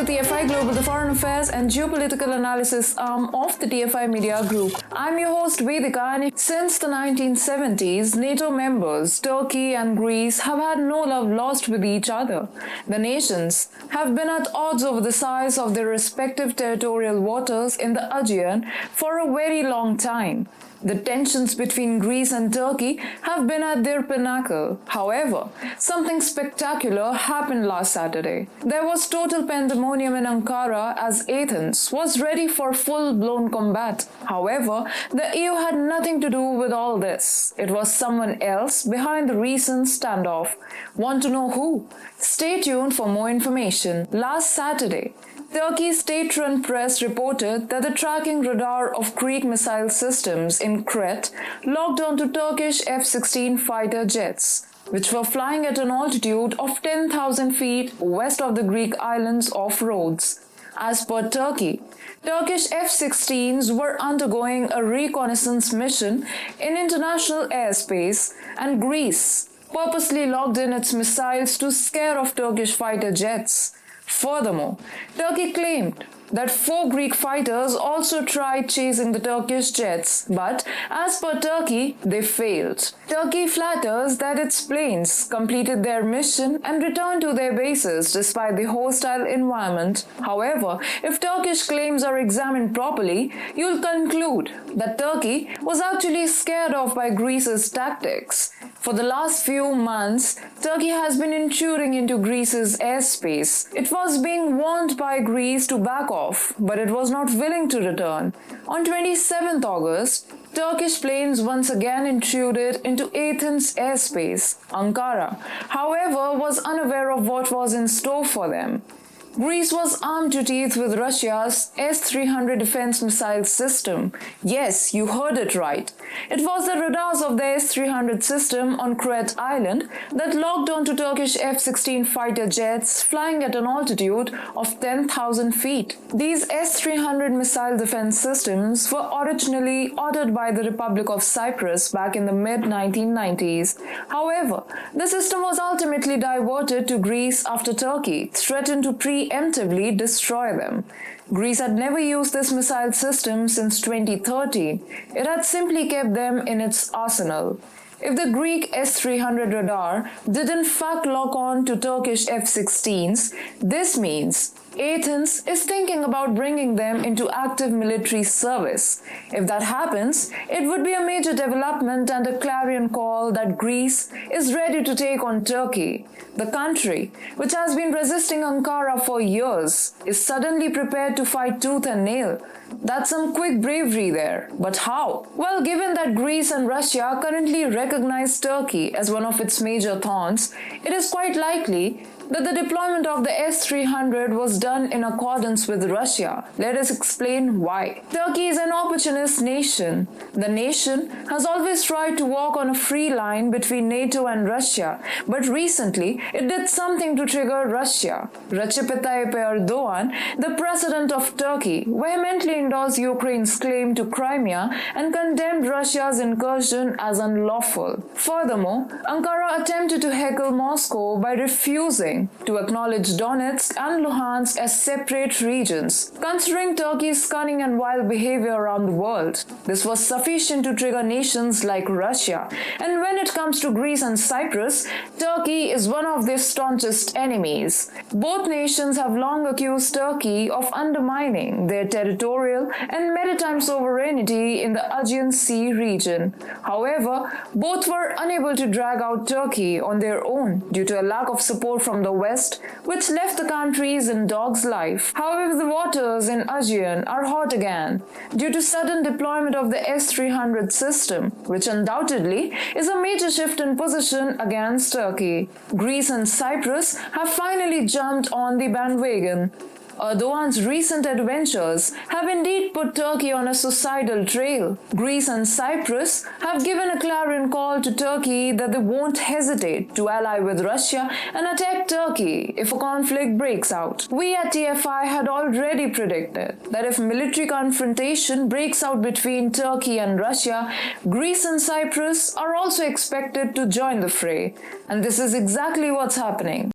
TFI Global, the foreign affairs and geopolitical analysis arm of the TFI Media Group. I'm your host Vedika, and since the 1970s, NATO members Turkey and Greece have had no love lost with each other. The nations have been at odds over the size of their respective territorial waters in the Aegean for a very long time. The tensions between Greece and Turkey have been at their pinnacle. However, something spectacular happened last Saturday. There was total pandemonium in Ankara as Athens was ready for full-blown combat. However, the EU had nothing to do with all this. It was someone else behind the recent standoff. Want to know who? Stay tuned for more information. Last Saturday, Turkey's state-run press reported that the tracking radar of Greek missile systems in Crete locked onto Turkish F-16 fighter jets, which were flying at an altitude of 10,000 feet west of the Greek islands of Rhodes. As per Turkey, Turkish F-16s were undergoing a reconnaissance mission in international airspace, and Greece purposely locked in its missiles to scare off Turkish fighter jets. Furthermore, Turkey claimed that 4 Greek fighters also tried chasing the Turkish jets, but as per Turkey, they failed. Turkey flatters that its planes completed their mission and returned to their bases despite the hostile environment. However, if Turkish claims are examined properly, you'll conclude that Turkey was actually scared off by Greece's tactics. For the last few months, Turkey has been intruding into Greece's airspace. It was being warned by Greece to back off, but it was not willing to return. On 27th August, Turkish planes once again intruded into Athens' airspace. Ankara, however, was unaware of what was in store for them. Greece was armed to teeth with Russia's S-300 defense missile system. Yes, you heard it right. It was the radars of the S-300 system on Crete Island that locked onto Turkish F-16 fighter jets flying at an altitude of 10,000 feet. These S-300 missile defense systems were originally ordered by the Republic of Cyprus back in the mid-1990s. However, the system was ultimately diverted to Greece after Turkey threatened to preemptively destroy them. Greece had never used this missile system since 2013. It had simply kept them in its arsenal. If the Greek S-300 radar did in fact lock on to Turkish F-16s, this means Athens is thinking about bringing them into active military service. If that happens, it would be a major development and a clarion call that Greece is ready to take on Turkey. The country, which has been resisting Ankara for years, is suddenly prepared to fight tooth and nail. That's some quick bravery there. But how? Well, given that Greece and Russia currently recognize Turkey as one of its major thorns, it is quite likely that the deployment of the S-300 was done in accordance with Russia. Let us explain why. Turkey is an opportunist nation. The nation has always tried to walk on a free line between NATO and Russia, but recently it did something to trigger Russia. Recep Tayyip Erdogan, the president of Turkey, vehemently endorsed Ukraine's claim to Crimea and condemned Russia's incursion as unlawful. Furthermore, Ankara attempted to heckle Moscow by refusing to acknowledge Donetsk and Luhansk as separate regions, considering Turkey's cunning and wild behavior around the world. This was sufficient to trigger nations like Russia. And when it comes to Greece and Cyprus, Turkey is one of their staunchest enemies. Both nations have long accused Turkey of undermining their territorial and maritime sovereignty in the Aegean Sea region. However, both were unable to drag out Turkey on their own due to a lack of support from the West, which left the countries in dog's life. However, the waters in Aegean are hot again due to sudden deployment of the S-300 system, which undoubtedly is a major shift in position against Turkey. Greece and Cyprus have finally jumped on the bandwagon. Erdogan's recent adventures have indeed put Turkey on a suicidal trail. Greece and Cyprus have given a clarion call to Turkey that they won't hesitate to ally with Russia and attack Turkey if a conflict breaks out. We at TFI had already predicted that if military confrontation breaks out between Turkey and Russia, Greece and Cyprus are also expected to join the fray. And this is exactly what's happening.